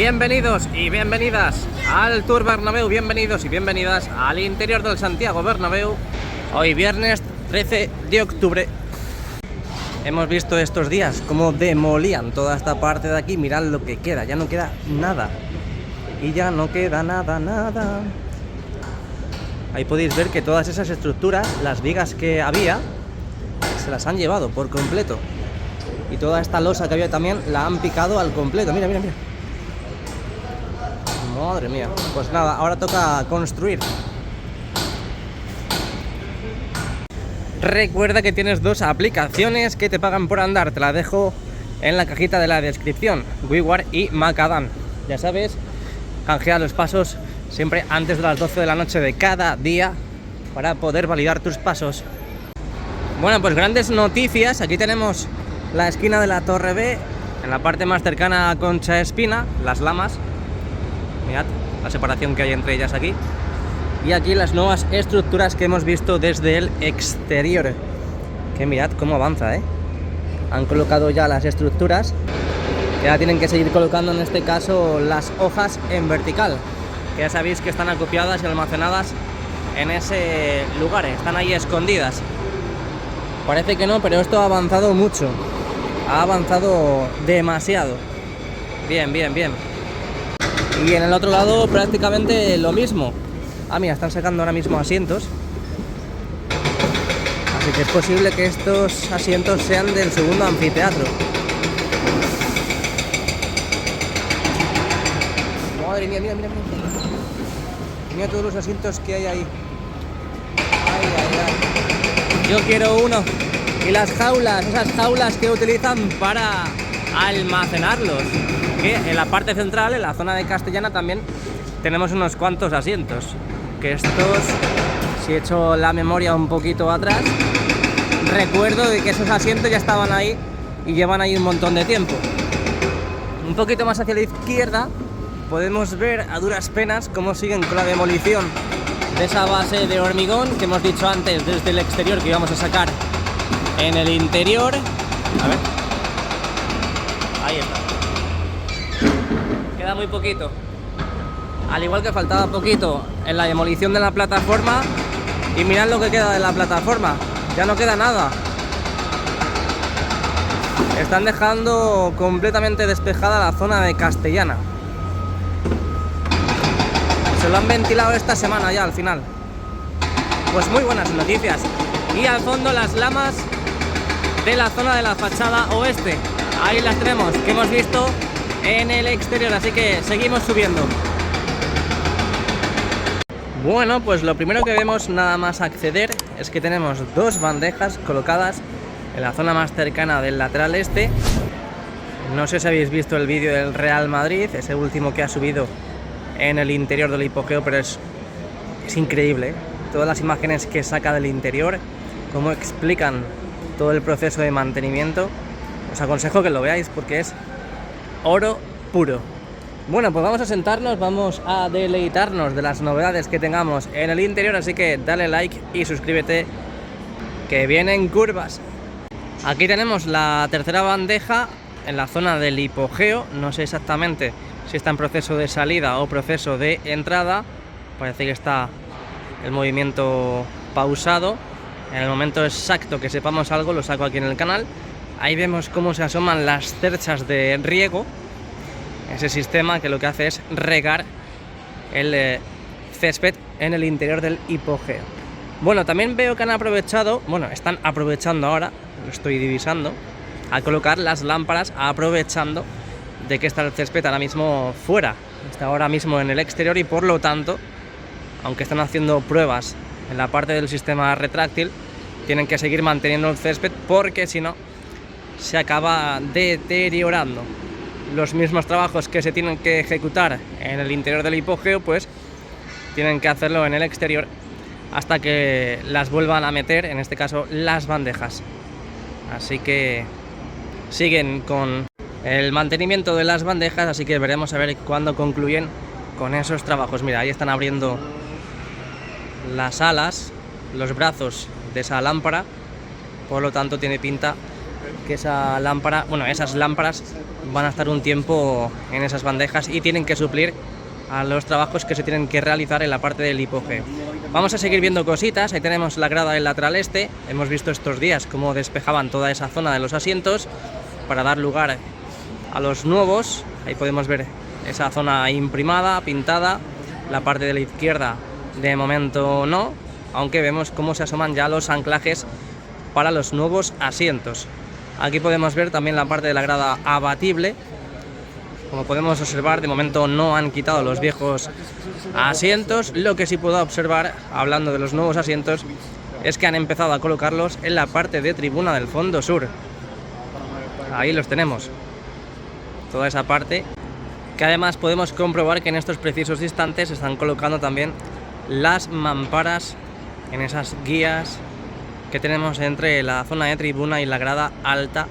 Bienvenidos y bienvenidas al Tour Bernabéu, bienvenidos y bienvenidas al interior del Santiago Bernabéu. Hoy viernes 13 de octubre. Hemos visto estos días cómo demolían toda esta parte de aquí. Mirad lo que queda, ya no queda nada. Y ya no queda nada. Ahí podéis ver que todas esas estructuras, las vigas que había, se las han llevado por completo. Y toda esta losa que había también la han picado al completo. Mira. Madre mía. Pues nada, ahora toca construir. Recuerda que tienes dos aplicaciones que te pagan por andar. Te la dejo en la cajita de la descripción. WeWard y Macadam. Ya sabes, canjea los pasos siempre antes de las 12 de la noche de cada día para poder validar tus pasos. Bueno, pues grandes noticias. Aquí tenemos la esquina de la Torre B, en la parte más cercana a Concha Espina, Las Lamas. Mirad la separación que hay entre ellas aquí. Y aquí las nuevas estructuras que hemos visto desde el exterior. Que mirad cómo avanza, ¿eh? Han colocado ya las estructuras. Ya tienen que seguir colocando, en este caso, las hojas en vertical. Que ya sabéis que están acopiadas y almacenadas en ese lugar. Están ahí escondidas. Parece que no, pero esto ha avanzado mucho. Ha avanzado demasiado. Bien. Y en el otro lado prácticamente lo mismo. Ah, mira, están sacando ahora mismo asientos. Así que es posible que estos asientos sean del segundo anfiteatro. Madre mía, mira. Mira todos los asientos que hay ahí. Ay. Yo quiero uno. Y las jaulas, esas jaulas que utilizan para almacenarlos. Que en la parte central, en la zona de Castellana, también tenemos unos cuantos asientos. Que estos, si echo la memoria un poquito atrás, recuerdo de que esos asientos ya estaban ahí y llevan ahí un montón de tiempo. Un poquito más hacia la izquierda podemos ver a duras penas cómo siguen con la demolición de esa base de hormigón que hemos dicho antes desde el exterior que íbamos a sacar en el interior. A ver, ahí está. Queda muy poquito. Al igual que faltaba poquito en la demolición de la plataforma. Y mirad lo que queda de la plataforma. Ya no queda nada. Están dejando completamente despejada la zona de Castellana. Se lo han ventilado esta semana ya al final. Pues muy buenas noticias. Y al fondo las lamas de la zona de la fachada oeste. Ahí las tenemos, que hemos visto en el exterior. Así que seguimos subiendo. Bueno, pues lo primero que vemos nada más acceder es que tenemos dos bandejas colocadas en la zona más cercana del lateral este. No sé si habéis visto el vídeo del Real Madrid, ese último que ha subido en el interior del hipogeo, pero es increíble, ¿eh? Todas las imágenes que saca del interior, cómo explican todo el proceso de mantenimiento. Os aconsejo que lo veáis porque es oro puro. Bueno, pues vamos a sentarnos, vamos a deleitarnos de las novedades que tengamos en el interior, así que dale like y suscríbete, que vienen curvas. Aquí tenemos la tercera bandeja en la zona del hipogeo. No sé exactamente si está en proceso de salida o proceso de entrada. Parece que está el movimiento pausado. En el momento exacto que sepamos algo lo saco aquí en el canal. Ahí vemos cómo se asoman las cerchas de riego. Ese sistema que lo que hace es regar el césped en el interior del hipogeo. Bueno, también veo que han aprovechado, están aprovechando ahora, lo estoy divisando, a colocar las lámparas, aprovechando de que está el césped ahora mismo fuera. Está ahora mismo en el exterior y por lo tanto, aunque están haciendo pruebas en la parte del sistema retráctil, tienen que seguir manteniendo el césped porque si no, se acaba deteriorando. Los mismos trabajos que se tienen que ejecutar en el interior del hipogeo, pues tienen que hacerlo en el exterior hasta que las vuelvan a meter, en este caso las bandejas. Así que siguen con el mantenimiento de las bandejas, así que veremos a ver cuándo concluyen con esos trabajos. Mira, ahí están abriendo las alas, los brazos de esa lámpara, por lo tanto tiene pinta que esa lámpara, bueno, esas lámparas van a estar un tiempo en esas bandejas y tienen que suplir a los trabajos que se tienen que realizar en la parte del hipogeo. Vamos a seguir viendo cositas. Ahí tenemos la grada del lateral este. Hemos visto estos días cómo despejaban toda esa zona de los asientos para dar lugar a los nuevos. Ahí podemos ver esa zona imprimada, pintada. La parte de la izquierda de momento no, aunque vemos cómo se asoman ya los anclajes para los nuevos asientos. Aquí podemos ver también la parte de la grada abatible. Como podemos observar, de momento no han quitado los viejos asientos. Lo que sí puedo observar, hablando de los nuevos asientos, es que han empezado a colocarlos en la parte de tribuna del fondo sur. Ahí los tenemos. Toda esa parte, que además podemos comprobar que en estos precisos instantes están colocando también las mamparas en esas guías que tenemos entre la zona de tribuna y la grada alta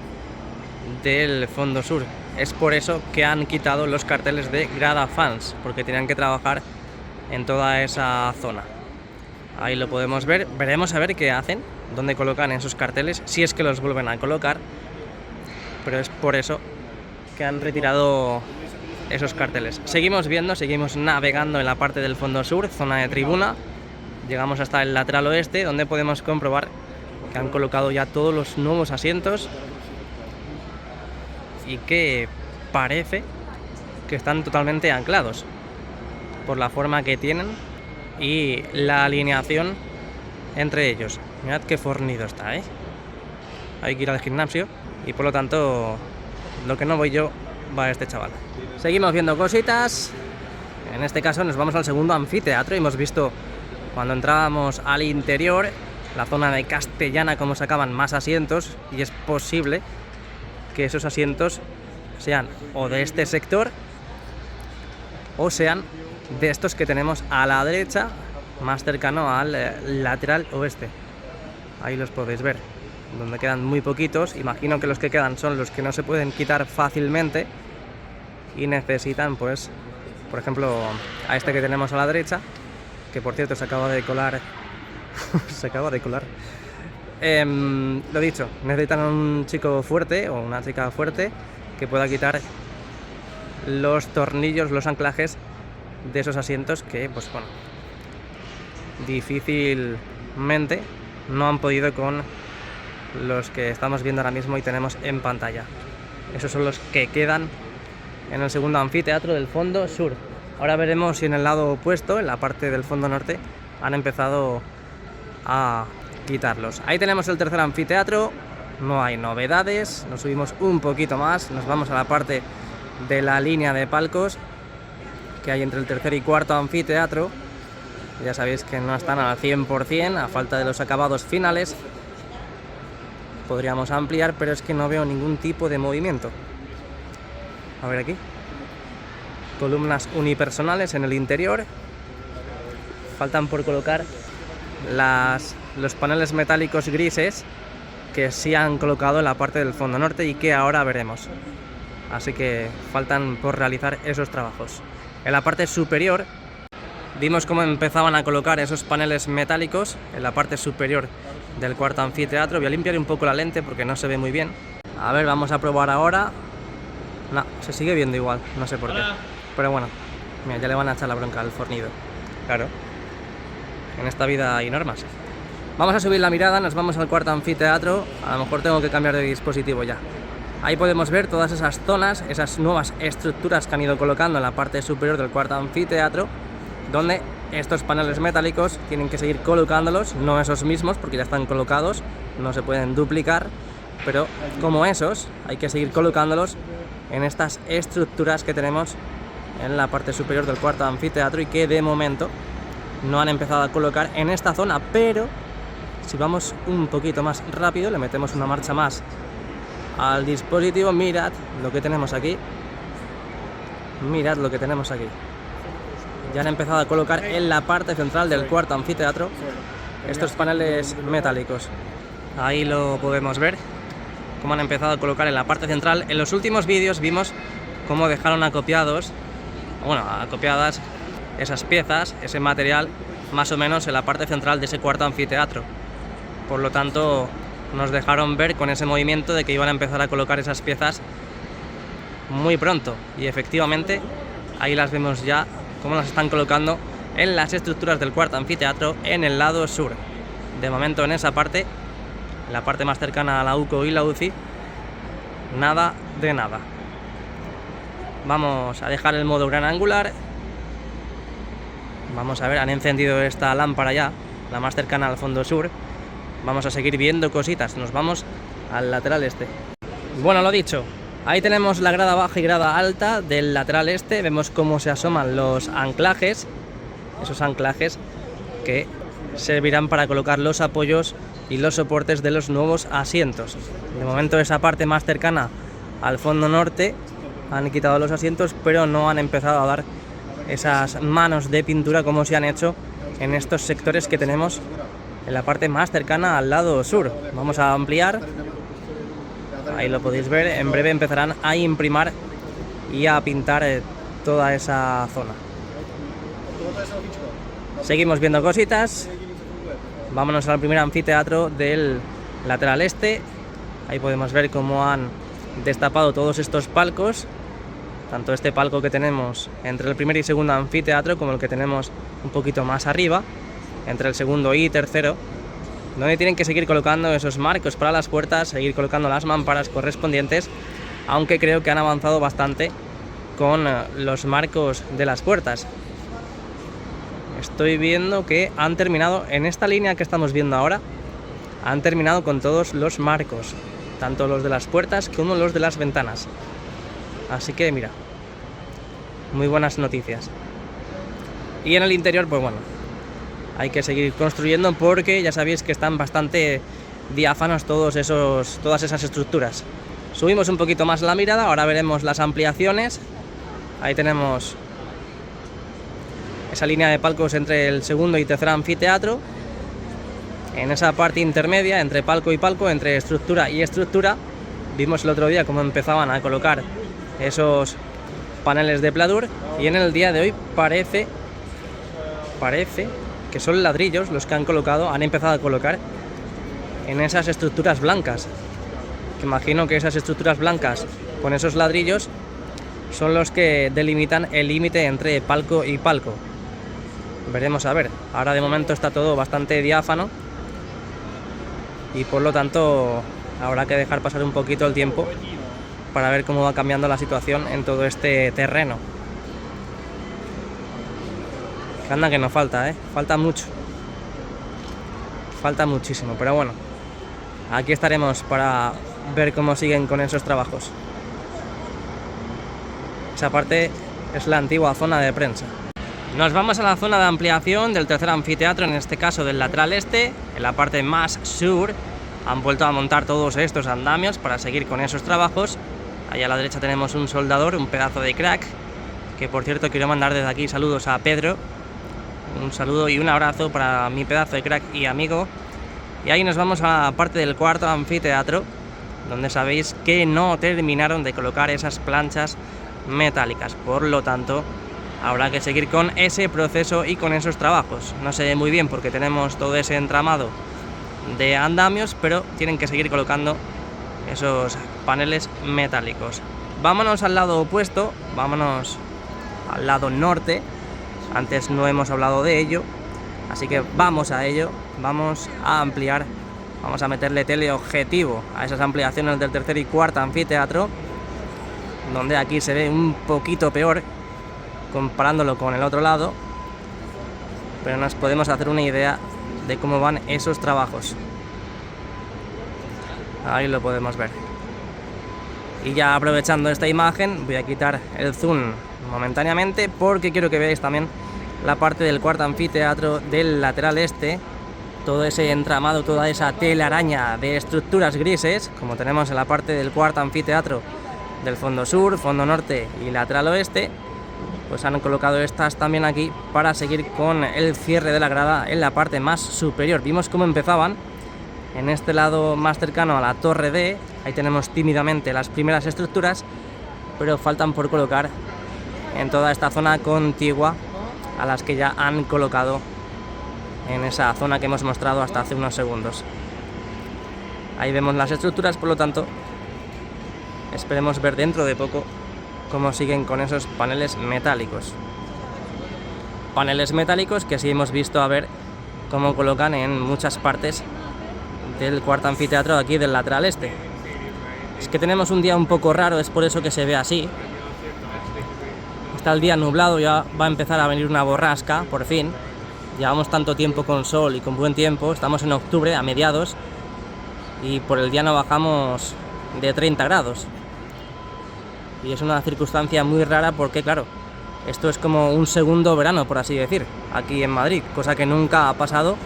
del fondo sur. Es por eso que han quitado los carteles de grada fans, porque tenían que trabajar en toda esa zona. Ahí lo podemos ver. Veremos a ver qué hacen, dónde colocan esos carteles, si es que los vuelven a colocar. Pero es por eso que han retirado esos carteles. Seguimos viendo, seguimos navegando en la parte del fondo sur, zona de tribuna. Llegamos hasta el lateral oeste, donde podemos comprobar que han colocado ya todos los nuevos asientos y que parece que están totalmente anclados por la forma que tienen y la alineación entre ellos. Mirad qué fornido está, ¿eh? Hay que ir al gimnasio y por lo tanto lo que no voy yo va a este chaval. Seguimos viendo cositas. En este caso nos vamos al segundo anfiteatro. Hemos visto cuando entrábamos al interior la zona de Castellana cómo sacaban más asientos, y es posible que esos asientos sean o de este sector o sean de estos que tenemos a la derecha, más cercano al lateral oeste. Ahí los podéis ver, donde quedan muy poquitos. Imagino que los que quedan son los que no se pueden quitar fácilmente y necesitan, pues, por ejemplo, a este que tenemos a la derecha, que por cierto se acaba de colar se acaba de colar. Lo dicho, necesitan un chico fuerte o una chica fuerte que pueda quitar los tornillos, los anclajes de esos asientos que, pues bueno, difícilmente no han podido con los que estamos viendo ahora mismo y tenemos en pantalla. Esos son los que quedan en el segundo anfiteatro del fondo sur. Ahora veremos si en el lado opuesto, en la parte del fondo norte, han empezado a quitarlos. Ahí tenemos el tercer anfiteatro. No hay novedades. Nos subimos un poquito más. Nos vamos a la parte de la línea de palcos que hay entre el tercer y cuarto anfiteatro. Ya sabéis que no están al 100%, a falta de los acabados finales. Podríamos ampliar, pero es que no veo ningún tipo de movimiento. A ver aquí. Columnas unipersonales en el interior. Faltan por colocar los paneles metálicos grises que sí han colocado en la parte del fondo norte y que ahora veremos. Así que faltan por realizar esos trabajos. En la parte superior vimos cómo empezaban a colocar esos paneles metálicos en la parte superior del cuarto anfiteatro. Voy a limpiar un poco la lente porque no se ve muy bien. A ver, vamos a probar ahora. No, se sigue viendo igual, no sé por qué. Pero bueno, mira, ya le van a echar la bronca al fornido. Claro, en esta vida hay normas. Vamos a subir la mirada, nos vamos al cuarto anfiteatro. A lo mejor tengo que cambiar de dispositivo ya. Ahí podemos ver todas esas zonas, esas nuevas estructuras que han ido colocando en la parte superior del cuarto anfiteatro, donde estos paneles metálicos tienen que seguir colocándolos, no esos mismos porque ya están colocados, no se pueden duplicar, pero como esos hay que seguir colocándolos en estas estructuras que tenemos en la parte superior del cuarto anfiteatro y que de momento no han empezado a colocar en esta zona. Pero si vamos un poquito más rápido, le metemos una marcha más al dispositivo, mirad lo que tenemos aquí. Mirad lo que tenemos aquí. Ya han empezado a colocar en la parte central del cuarto anfiteatro estos paneles metálicos. Ahí lo podemos ver, cómo han empezado a colocar en la parte central. En los últimos vídeos vimos cómo dejaron acopiadas esas piezas, ese material, más o menos en la parte central de ese cuarto anfiteatro. Por lo tanto, nos dejaron ver con ese movimiento de que iban a empezar a colocar esas piezas muy pronto, y efectivamente ahí las vemos ya cómo las están colocando en las estructuras del cuarto anfiteatro en el lado sur. De momento en esa parte, la parte más cercana a la UCO y la UCI, nada de nada. Vamos a dejar el modo gran angular. Vamos a ver, han encendido esta lámpara ya, la más cercana al fondo sur. Vamos a seguir viendo cositas, nos vamos al lateral este. Bueno, lo dicho, ahí tenemos la grada baja y grada alta del lateral este. Vemos cómo se asoman los anclajes, esos anclajes que servirán para colocar los apoyos y los soportes de los nuevos asientos. De momento esa parte más cercana al fondo norte han quitado los asientos, pero no han empezado a dar esas manos de pintura como se han hecho en estos sectores que tenemos en la parte más cercana al lado sur. Vamos a ampliar, ahí lo podéis ver, en breve empezarán a imprimar y a pintar toda esa zona. Seguimos viendo cositas. Vámonos al primer anfiteatro del lateral este. Ahí podemos ver cómo han destapado todos estos palcos, tanto este palco que tenemos entre el primer y segundo anfiteatro como el que tenemos un poquito más arriba, entre el segundo y tercero, donde tienen que seguir colocando esos marcos para las puertas, seguir colocando las mamparas correspondientes, aunque creo que han avanzado bastante con los marcos de las puertas. Estoy viendo que han terminado en esta línea que estamos viendo ahora, han terminado con todos los marcos, tanto los de las puertas como los de las ventanas. Así que mira, muy buenas noticias. Y en el interior, pues bueno, hay que seguir construyendo porque ya sabéis que están bastante diáfanos todas esas estructuras. Subimos un poquito más la mirada, ahora veremos las ampliaciones. Ahí tenemos esa línea de palcos entre el segundo y tercer anfiteatro. En esa parte intermedia, entre palco y palco, entre estructura y estructura, vimos el otro día cómo empezaban a colocar esos paneles de pladur, y en el día de hoy parece que son ladrillos los que han empezado a colocar en esas estructuras blancas. Que imagino que esas estructuras blancas con esos ladrillos son los que delimitan el límite entre palco y palco. Veremos a ver. Ahora de momento está todo bastante diáfano y por lo tanto habrá que dejar pasar un poquito el tiempo para ver cómo va cambiando la situación en todo este terreno. Que anda que no falta, falta mucho. Falta muchísimo, pero bueno, aquí estaremos para ver cómo siguen con esos trabajos. Esa parte es la antigua zona de prensa. Nos vamos a la zona de ampliación del tercer anfiteatro, en este caso del lateral este, en la parte más sur. Han vuelto a montar todos estos andamios para seguir con esos trabajos. Allá a la derecha tenemos un soldador, un pedazo de crack, que por cierto quiero mandar desde aquí saludos a Pedro. Un saludo y un abrazo para mi pedazo de crack y amigo. Y ahí nos vamos a la parte del cuarto anfiteatro, donde sabéis que no terminaron de colocar esas planchas metálicas. Por lo tanto, habrá que seguir con ese proceso y con esos trabajos. No sé muy bien porque tenemos todo ese entramado de andamios, pero tienen que seguir colocando esos paneles metálicos. Vámonos al lado opuesto, vámonos al lado norte. Antes no hemos hablado de ello, así que vamos a ello. Vamos a ampliar, vamos a meterle teleobjetivo a esas ampliaciones del tercer y cuarto anfiteatro, donde aquí se ve un poquito peor comparándolo con el otro lado, pero nos podemos hacer una idea de cómo van esos trabajos. Ahí lo podemos ver. Y ya aprovechando esta imagen, voy a quitar el zoom momentáneamente porque quiero que veáis también la parte del cuarto anfiteatro del lateral este, todo ese entramado, toda esa telaraña de estructuras grises, como tenemos en la parte del cuarto anfiteatro del fondo sur, fondo norte y lateral oeste. Pues han colocado estas también aquí para seguir con el cierre de la grada en la parte más superior. Vimos cómo empezaban en este lado más cercano a la torre D. Ahí tenemos tímidamente las primeras estructuras, pero faltan por colocar en toda esta zona contigua a las que ya han colocado en esa zona que hemos mostrado hasta hace unos segundos. Ahí vemos las estructuras, por lo tanto, esperemos ver dentro de poco cómo siguen con esos paneles metálicos. Paneles metálicos que sí hemos visto a ver cómo colocan en muchas partes del cuarto anfiteatro de aquí del lateral este. Es que tenemos un día un poco raro, es por eso que se ve así. Está el día nublado, ya va a empezar a venir una borrasca, por fin. Llevamos tanto tiempo con sol y con buen tiempo, estamos en octubre, a mediados, y por el día no bajamos de 30 grados. Y es una circunstancia muy rara porque, claro, esto es como un segundo verano, por así decir, aquí en Madrid, cosa que nunca ha pasado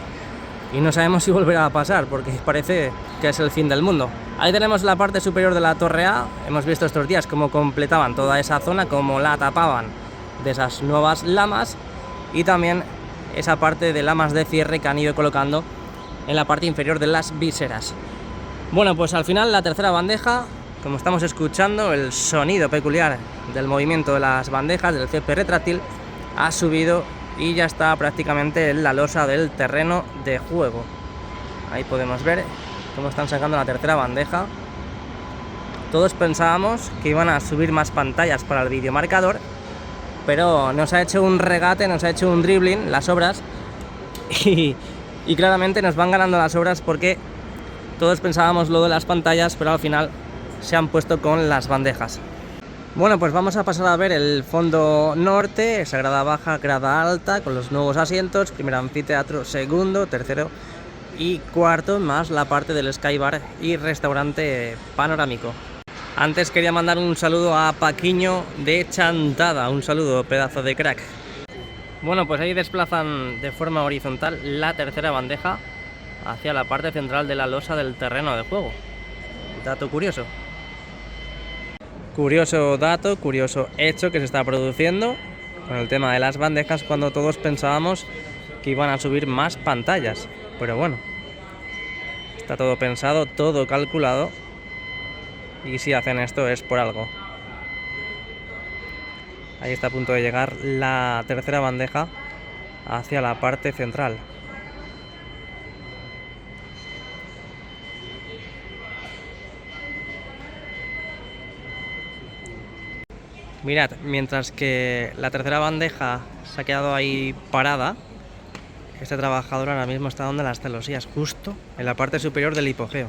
y no sabemos si volverá a pasar porque parece que es el fin del mundo. Ahí tenemos la parte superior de la Torre A. Hemos visto estos días cómo completaban toda esa zona, cómo la tapaban de esas nuevas lamas y también esa parte de lamas de cierre que han ido colocando en la parte inferior de las viseras. Bueno, pues al final la tercera bandeja, como estamos escuchando, el sonido peculiar del movimiento de las bandejas del césped retráctil ha subido y ya está prácticamente en la losa del terreno de juego. Ahí podemos ver cómo están sacando la tercera bandeja. Todos pensábamos que iban a subir más pantallas para el videomarcador, pero nos ha hecho un regate, nos ha hecho un dribbling las obras y claramente nos van ganando las obras porque todos pensábamos lo de las pantallas, pero al final se han puesto con las bandejas. Bueno, pues vamos a pasar a ver el fondo norte, esa grada baja, grada alta, con los nuevos asientos, primer anfiteatro, segundo, tercero y cuarto, más la parte del Skybar y restaurante panorámico. Antes quería mandar un saludo a Paquiño de Chantada, un saludo, pedazo de crack. Bueno, pues ahí desplazan de forma horizontal la tercera bandeja hacia la parte central de la losa del terreno de juego. Dato curioso. Curioso dato, curioso hecho que se está produciendo con el tema de las bandejas cuando todos pensábamos que iban a subir más pantallas. Pero bueno, está todo pensado, todo calculado y si hacen esto es por algo. Ahí está a punto de llegar la tercera bandeja hacia la parte central. Mirad, mientras que la tercera bandeja se ha quedado ahí parada, este trabajador ahora mismo está dando las celosías, justo en la parte superior del hipogeo.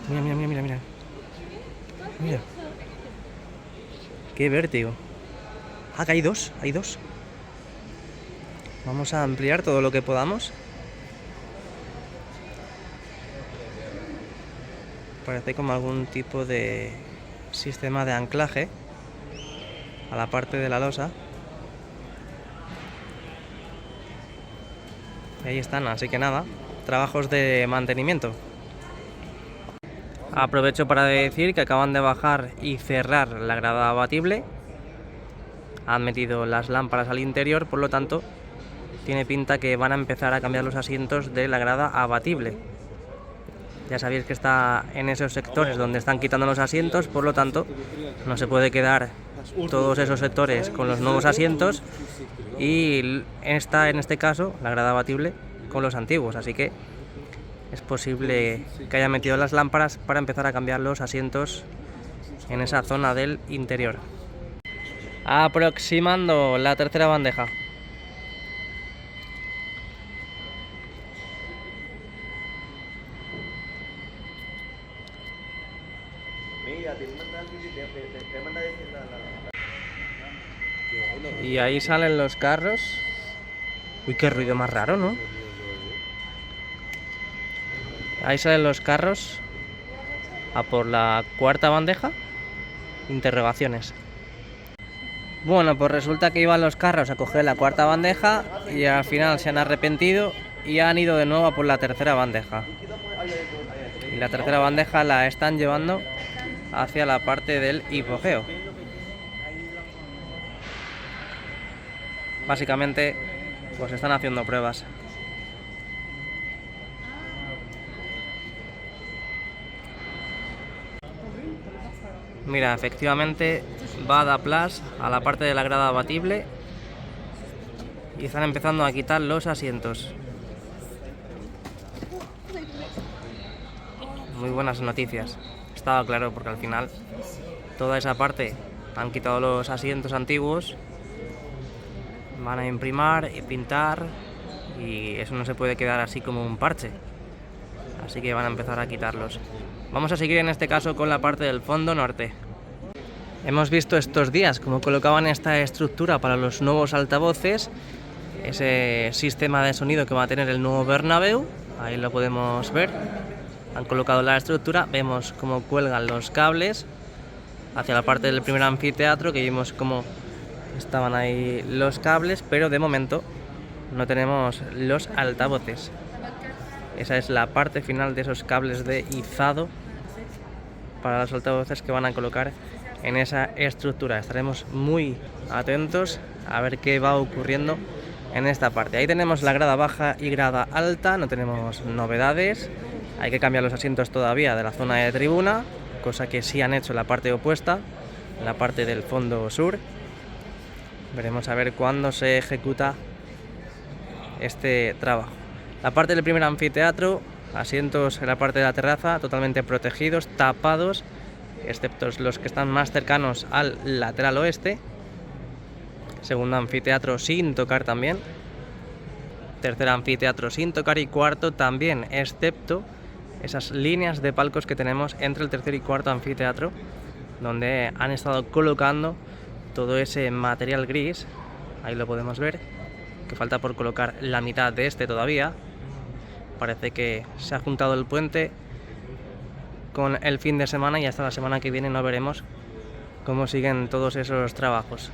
Mira, mira, mira, mira, mira. Mira. Qué vértigo. Ah, que hay dos, hay dos. Vamos a ampliar todo lo que podamos. Parece como algún tipo de sistema de anclaje a la parte de la losa. Ahí están, así que nada, trabajos de mantenimiento. Aprovecho para decir que acaban de bajar y cerrar la grada abatible. Han metido las lámparas al interior, por lo tanto tiene pinta que van a empezar a cambiar los asientos de la grada abatible. Ya sabéis que está en esos sectores donde están quitando los asientos, por lo tanto no se puede quedar todos esos sectores con los nuevos asientos y está en este caso la grada abatible con los antiguos, así que es posible que haya metido las lámparas para empezar a cambiar los asientos en esa zona del interior. Aproximando la tercera bandeja. Y ahí salen los carros. Uy, qué ruido más raro, ¿no? Ahí salen los carros a por la cuarta bandeja. Interrogaciones. Bueno, pues resulta que iban los carros a coger la cuarta bandeja y al final se han arrepentido y han ido de nuevo a por la tercera bandeja. Y la tercera bandeja la están llevando hacia la parte del hipogeo. Básicamente, pues están haciendo pruebas. Mira, efectivamente va a dar plus a la parte de la grada abatible y están empezando a quitar los asientos. muy buenas noticias. Estaba claro porque al final toda esa parte han quitado los asientos antiguos, van a imprimar y pintar y eso no se puede quedar así como un parche. Así que van a empezar a quitarlos. Vamos a seguir en este caso con la parte del fondo norte. Hemos visto estos días cómo colocaban esta estructura para los nuevos altavoces, ese sistema de sonido que va a tener el nuevo Bernabéu. Ahí lo podemos ver. Han colocado la estructura, vemos cómo cuelgan los cables hacia la parte del primer anfiteatro, que vimos cómo estaban ahí los cables, pero de momento no tenemos los altavoces. Esa es la parte final de esos cables de izado para los altavoces que van a colocar en esa estructura. Estaremos muy atentos a ver qué va ocurriendo en esta parte. Ahí tenemos la grada baja y grada alta, no tenemos novedades. Hay que cambiar los asientos todavía de la zona de tribuna, cosa que sí han hecho en la parte opuesta, en la parte del fondo sur. Veremos a ver cuándo se ejecuta este trabajo. La parte del primer anfiteatro, asientos en la parte de la terraza totalmente protegidos, tapados, excepto los que están más cercanos al lateral oeste. Segundo anfiteatro sin tocar también. Tercer anfiteatro sin tocar y cuarto también, excepto esas líneas de palcos que tenemos entre el tercer y cuarto anfiteatro, donde han estado colocando todo ese material gris. Ahí lo podemos ver, que falta por colocar la mitad de este todavía. Parece que se ha juntado el puente con el fin de semana y hasta la semana que viene no veremos cómo siguen todos esos trabajos.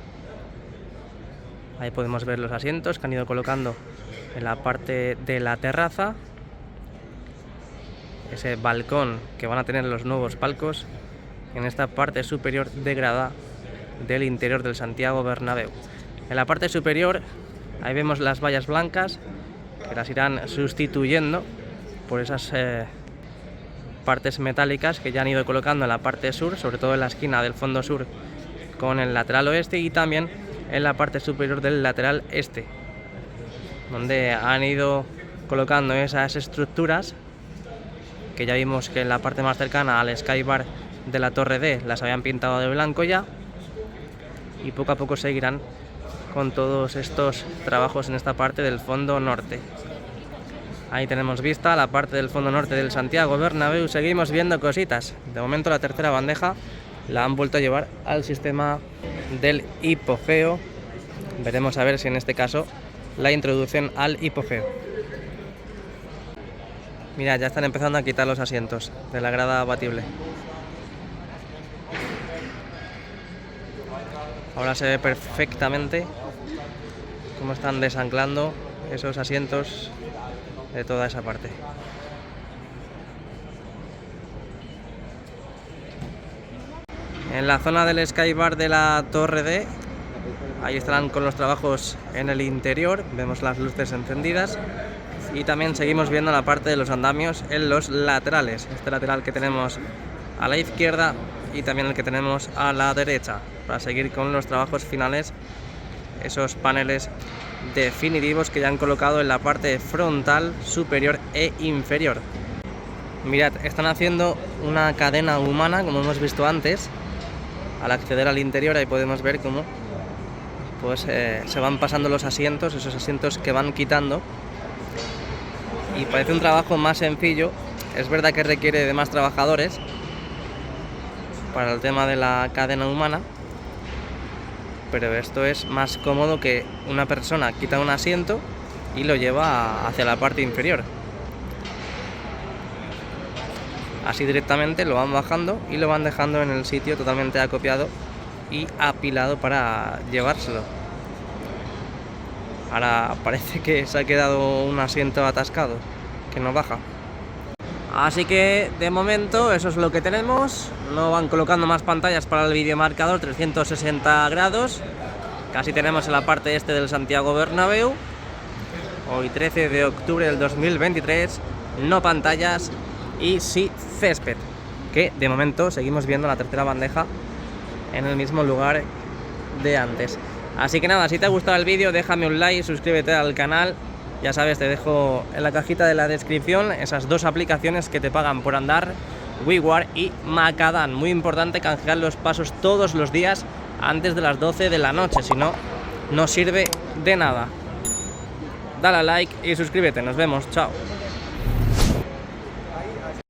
Ahí podemos ver los asientos que han ido colocando en la parte de la terraza, ese balcón que van a tener los nuevos palcos en esta parte superior de grada del interior del Santiago Bernabéu. En la parte superior ahí vemos las vallas blancas, que las irán sustituyendo por esas partes metálicas que ya han ido colocando en la parte sur, sobre todo en la esquina del fondo sur con el lateral oeste, y también en la parte superior del lateral este, donde han ido colocando esas estructuras que ya vimos que en la parte más cercana al Skybar de la Torre D las habían pintado de blanco ya, y poco a poco seguirán con todos estos trabajos en esta parte del fondo norte. Ahí tenemos vista la parte del fondo norte del Santiago Bernabéu. Seguimos viendo cositas. De momento la tercera bandeja la han vuelto a llevar al sistema del hipogeo. Veremos a ver si en este caso la introducen al hipogeo. Mira, ya están empezando a quitar los asientos de la grada abatible. Ahora se ve perfectamente cómo están desanclando esos asientos de toda esa parte. En la zona del Skybar de la Torre D, ahí estarán con los trabajos en el interior, vemos las luces encendidas, y también seguimos viendo la parte de los andamios en los laterales, este lateral que tenemos a la izquierda y también el que tenemos a la derecha, para seguir con los trabajos finales, esos paneles definitivos que ya han colocado en la parte frontal, superior e inferior. Mirad, están haciendo una cadena humana, como hemos visto antes. Al acceder al interior ahí podemos ver cómo pues, se van pasando los asientos, esos asientos que van quitando, y parece un trabajo más sencillo. Es verdad que requiere de más trabajadores para el tema de la cadena humana, pero esto es más cómodo que una persona quita un asiento y lo lleva hacia la parte inferior. Así directamente lo van bajando y lo van dejando en el sitio totalmente acopiado y apilado para llevárselo. Ahora parece que se ha quedado un asiento atascado, que no baja. Así que de momento eso es lo que tenemos. No van colocando más pantallas para el videomarcador 360 grados. Casi tenemos en la parte este del Santiago Bernabéu. Hoy 13 de octubre del 2023. No pantallas y sí césped. Que de momento seguimos viendo la tercera bandeja en el mismo lugar de antes. Así que nada, si te ha gustado el vídeo déjame un like, suscríbete al canal. Ya sabes, te dejo en la cajita de la descripción esas dos aplicaciones que te pagan por andar WeWare y Macadam. Muy importante canjear los pasos todos los días antes de las 12 de la noche, si no, no sirve de nada. Dale a like y suscríbete, nos vemos, chao.